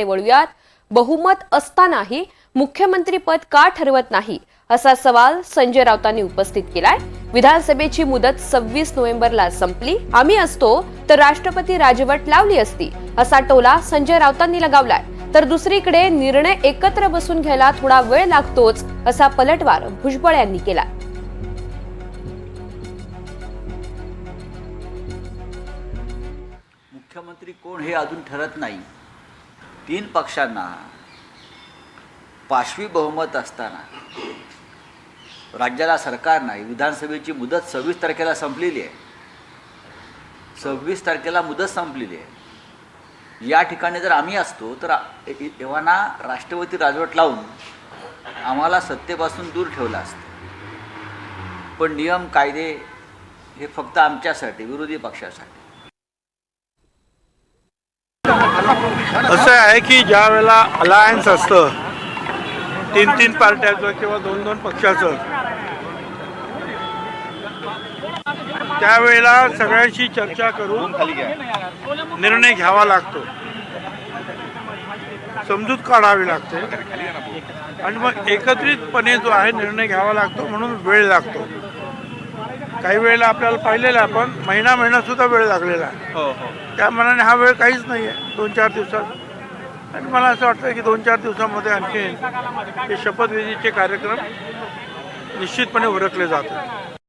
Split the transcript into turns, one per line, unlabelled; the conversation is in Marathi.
वळूयात. बहुमत असतानाही मुख्यमंत्री पद का ठरवत नाही असा सवाल संजय राऊतांनी उपस्थित केलाय. विधानसभेची मुदत 26 नोव्हेंबरला संपली, आम्ही असतो तर राष्ट्रपती राजवट लावली असती असा टोला संजय राऊतांनी लगावलाय. तर दुसरीकडे निर्णय एकत्र बसून घ्यायला थोडा वेळ लागतोच असा पलटवार भुजबळ यांनी केला.
मुख्यमंत्री कोण हे अजून ठरत नाही. 3 पक्षांना पाशवी बहुमत असताना राज्याला सरकार नाही. विधानसभेची मुदत 26 तारखेला संपलेली आहे. 26 तारखेला मुदत संपलेली आहे. या ठिकाणी जर आम्ही असतो तर एव्हाना राष्ट्रपती राजवट लावून आम्हाला सत्तेपासून दूर ठेवलं असतं. पण नियम कायदे हे फक्त आमच्यासाठी, विरोधी पक्षासाठी.
असं आहे की ज्या वेळेला अलायन्स असतं 3 पार्ट्याचं किंवा 2 पक्षाचं, त्यावेळेला सगळ्यांशी चर्चा करून निर्णय घ्यावा लागतो, समजूत काढावी लागते आणि मग एकत्रितपणे जो आहे निर्णय घ्यावा लागतो. म्हणून वेळ लागतो. काही वेळेला आपल्याला पाहिलेलं आपण महिना सुद्धा वेळ लागलेला आहे. त्या मनाने हा वेळ काहीच नाही आहे, 2-4 दिवसात. आणि मला असं वाटतं की 2-4 दिवसामध्ये आणखी हे शपथविधीचे कार्यक्रम निश्चितपणे उरकले जातात.